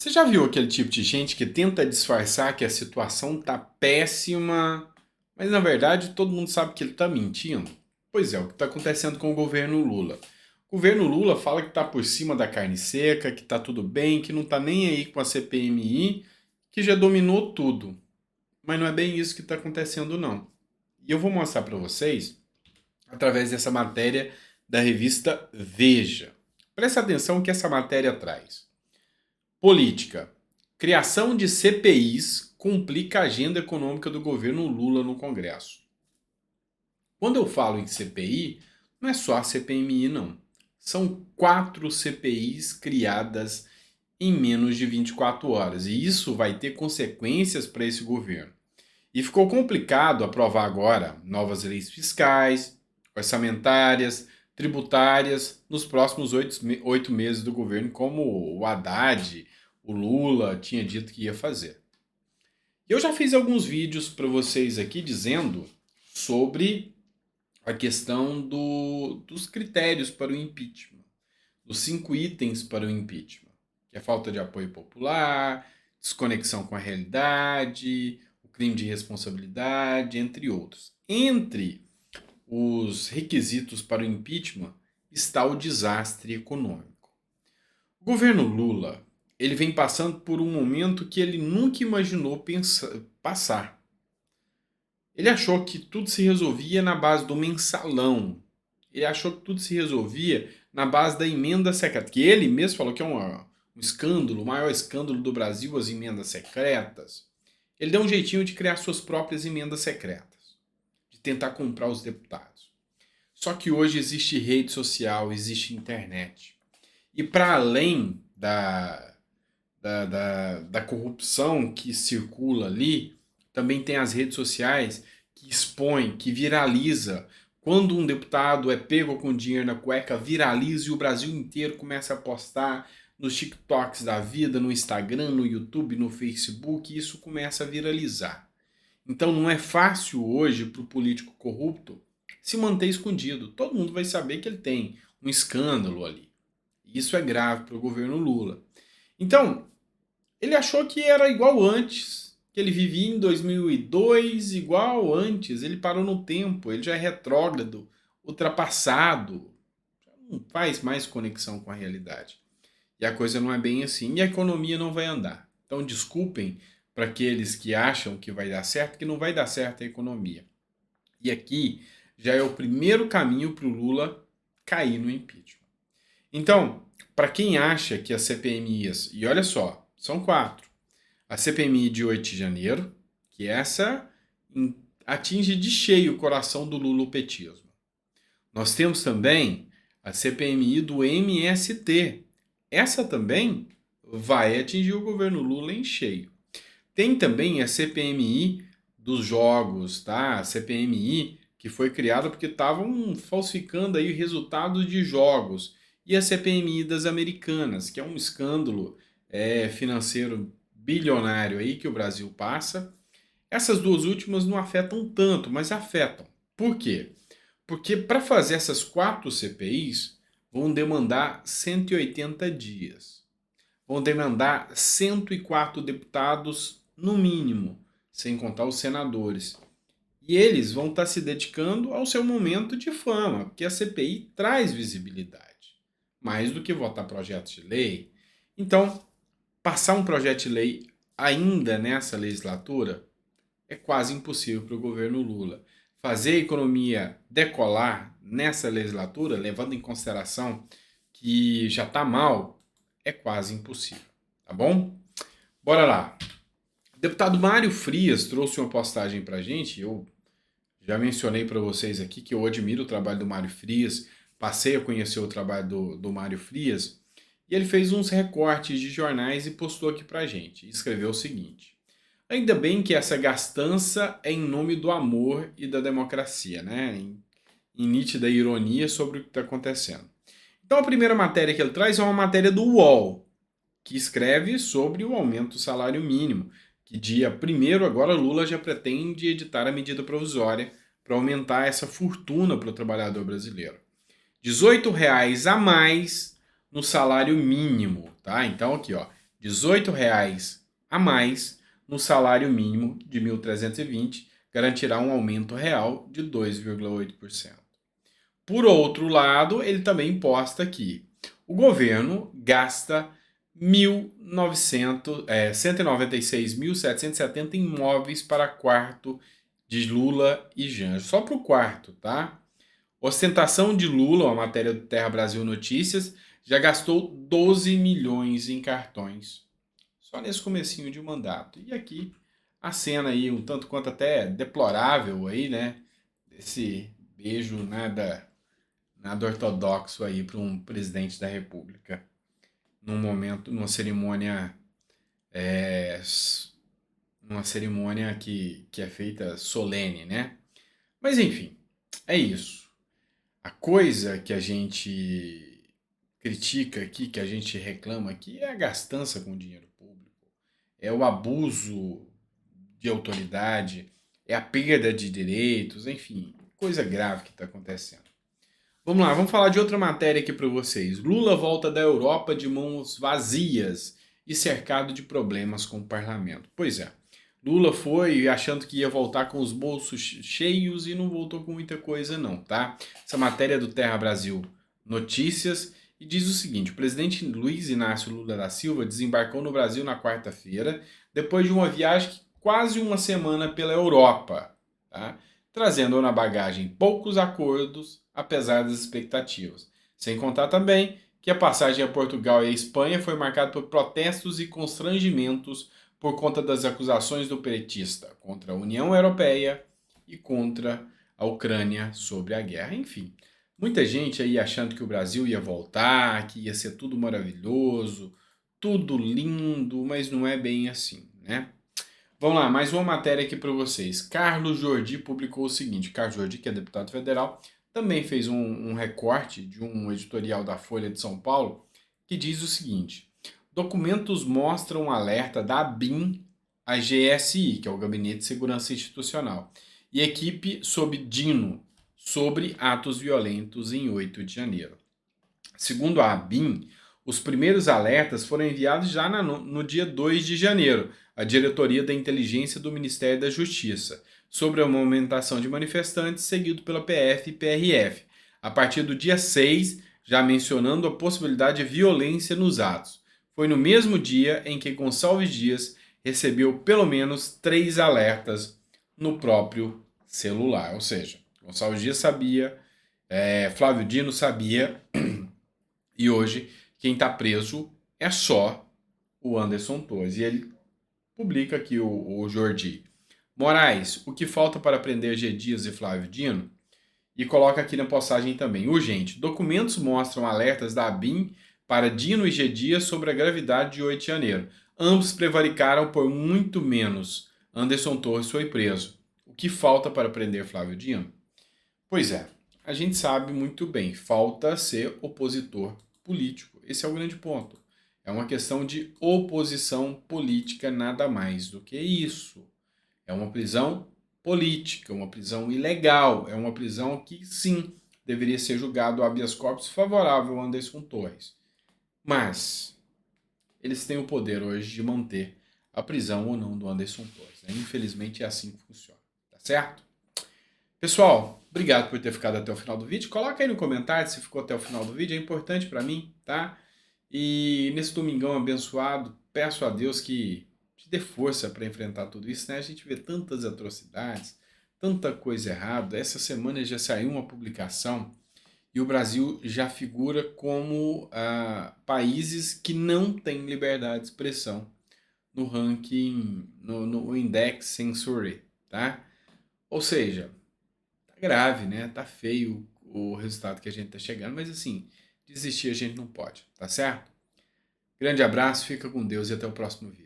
Você já viu aquele tipo de gente que tenta disfarçar que a situação tá péssima, mas na verdade todo mundo sabe que ele tá mentindo? Pois é, o que está acontecendo com o governo Lula. O governo Lula fala que tá por cima da carne seca, que tá tudo bem, que não tá nem aí com a CPMI, que já dominou tudo. Mas não é bem isso que está acontecendo, não. E eu vou mostrar para vocês através dessa matéria da revista Veja. Presta atenção que essa matéria traz. Política. Criação de CPIs complica a agenda econômica do governo Lula no Congresso. Quando eu falo em CPI, não é só a CPMI, não. São 4 CPIs criadas em menos de 24 horas. E isso vai ter consequências para esse governo. E ficou complicado aprovar agora novas leis fiscais, orçamentárias, tributárias nos próximos 8 meses do governo, como o Haddad, o Lula tinha dito que ia fazer. Eu já fiz alguns vídeos para vocês aqui dizendo sobre a questão dos critérios para o impeachment, dos 5 itens para o impeachment, que é falta de apoio popular, desconexão com a realidade, o crime de responsabilidade, entre outros. Entre os requisitos para o impeachment está o desastre econômico. O governo Lula, ele vem passando por um momento que ele nunca imaginou passar. Ele achou que tudo se resolvia na base do mensalão. Ele achou que tudo se resolvia na base da emenda secreta, que ele mesmo falou que é um escândalo, o maior escândalo do Brasil, as emendas secretas. Ele deu um jeitinho de criar suas próprias emendas secretas, de tentar comprar os deputados. Só que hoje existe rede social, existe internet. E para além da corrupção que circula ali, também tem as redes sociais que expõem, que viraliza. Quando um deputado é pego com dinheiro na cueca, viraliza e o Brasil inteiro começa a postar nos TikToks da vida, no Instagram, no YouTube, no Facebook, e isso começa a viralizar. Então não é fácil hoje para o político corrupto se manter escondido. Todo mundo vai saber que ele tem um escândalo ali. Isso é grave para o governo Lula. Então, ele achou que era igual antes, que ele vivia em 2002 igual antes. Ele parou no tempo, ele já é retrógrado, ultrapassado, já não faz mais conexão com a realidade. E a coisa não é bem assim, e a economia não vai andar. Então desculpem para aqueles que acham que vai dar certo, que não vai dar certo a economia. E aqui já é o primeiro caminho para o Lula cair no impeachment. Então, para quem acha que as CPMIs, e olha só, são 4. A CPMI de 8 de janeiro, que essa atinge de cheio o coração do lulopetismo. Nós temos também a CPMI do MST. Essa também vai atingir o governo Lula em cheio. Tem também a CPMI dos jogos, tá? A CPMI que foi criada porque estavam falsificando aí resultados de jogos. E a CPMI das Americanas, que é um escândalo financeiro bilionário aí que o Brasil passa. Essas duas últimas não afetam tanto, mas afetam. Por quê? Porque para fazer essas 4 CPIs vão demandar 180 dias. Vão demandar 104 deputados no mínimo, sem contar os senadores. E eles vão estar se dedicando ao seu momento de fama, porque a CPI traz visibilidade, mais do que votar projetos de lei. Então, passar um projeto de lei ainda nessa legislatura é quase impossível para o governo Lula. Fazer a economia decolar nessa legislatura, levando em consideração que já está mal, é quase impossível. Tá bom? Bora lá. O deputado Mário Frias trouxe uma postagem para a gente. Eu já mencionei para vocês aqui que eu admiro o trabalho do Mário Frias, passei a conhecer o trabalho do Mário Frias, e ele fez uns recortes de jornais e postou aqui para a gente. Escreveu o seguinte: ainda bem que essa gastança é em nome do amor e da democracia, né? Em nítida ironia sobre o que está acontecendo. Então a primeira matéria que ele traz é uma matéria do UOL, que escreve sobre o aumento do salário mínimo, que dia 1º agora Lula já pretende editar a medida provisória para aumentar essa fortuna para o trabalhador brasileiro. R$ 18 a mais no salário mínimo, tá? Então aqui, ó, R$ 18 a mais no salário mínimo de 1.320 garantirá um aumento real de 2,8%. Por outro lado, ele também posta que o governo gasta 196.770 imóveis para quarto de Lula e Janja. Só para o quarto, tá? Ostentação de Lula, a matéria do Terra Brasil Notícias, já gastou 12 milhões em cartões. Só nesse comecinho de mandato. E aqui a cena aí, um tanto quanto até deplorável aí, né? Esse beijo nada ortodoxo aí para um presidente da República. Num momento, é, numa cerimônia que é feita solene, né? Mas enfim, é isso. A coisa que a gente critica aqui, que a gente reclama aqui, é a gastança com dinheiro público, é o abuso de autoridade, é a perda de direitos, enfim, coisa grave que está acontecendo. Vamos lá, vamos falar de outra matéria aqui para vocês. Lula volta da Europa de mãos vazias e cercado de problemas com o parlamento. Pois é, Lula foi achando que ia voltar com os bolsos cheios e não voltou com muita coisa não, tá? Essa matéria é do Terra Brasil Notícias e diz o seguinte: o presidente Luiz Inácio Lula da Silva desembarcou no Brasil na quarta-feira, depois de uma viagem de quase uma semana pela Europa, tá? Trazendo na bagagem poucos acordos, apesar das expectativas. Sem contar também que a passagem a Portugal e a Espanha foi marcada por protestos e constrangimentos por conta das acusações do petista contra a União Europeia e contra a Ucrânia sobre a guerra. Enfim, muita gente aí achando que o Brasil ia voltar, que ia ser tudo maravilhoso, tudo lindo, mas não é bem assim, né? Vamos lá, mais uma matéria aqui para vocês. Carlos Jordi publicou o seguinte. Carlos Jordi, que é deputado federal, também fez um recorte de um editorial da Folha de São Paulo que diz o seguinte: documentos mostram um alerta da ABIN à GSI, que é o Gabinete de Segurança Institucional, e equipe sob Dino, sobre atos violentos em 8 de janeiro. Segundo a ABIN, os primeiros alertas foram enviados já no dia 2 de janeiro, à Diretoria da Inteligência do Ministério da Justiça, sobre a movimentação de manifestantes, seguido pela PF e PRF. A partir do dia 6, já mencionando a possibilidade de violência nos atos. Foi no mesmo dia em que Gonçalves Dias recebeu pelo menos 3 alertas no próprio celular. Ou seja, Gonçalves Dias sabia, Flávio Dino sabia, e hoje quem está preso é só o Anderson Torres. E ele publica aqui o Jordi. Moraes, o que falta para prender G. Dias e Flávio Dino? E coloca aqui na postagem também. Urgente. Documentos mostram alertas da ABIN para Dino e G. Dias sobre a gravidade de 8 de janeiro. Ambos prevaricaram por muito menos. Anderson Torres foi preso. O que falta para prender Flávio Dino? Pois é, a gente sabe muito bem. Falta ser opositor político. Esse é o grande ponto. É uma questão de oposição política, nada mais do que isso. É uma prisão política, uma prisão ilegal, é uma prisão que, sim, deveria ser julgado habeas corpus favorável a Anderson Torres. Mas eles têm o poder hoje de manter a prisão ou não do Anderson Torres. Né? Infelizmente é assim que funciona, tá certo? Pessoal, obrigado por ter ficado até o final do vídeo. Coloca aí no comentário se ficou até o final do vídeo, é importante para mim, tá? E nesse domingão abençoado, peço a Deus que te dê força para enfrentar tudo isso, né? A gente vê tantas atrocidades, tanta coisa errada. Essa semana já saiu uma publicação e o Brasil já figura como países que não têm liberdade de expressão no ranking, no Index Censored, tá? Ou seja, tá grave, né? Tá feio o resultado que a gente tá chegando, mas assim, desistir a gente não pode, tá certo? Grande abraço, fica com Deus e até o próximo vídeo.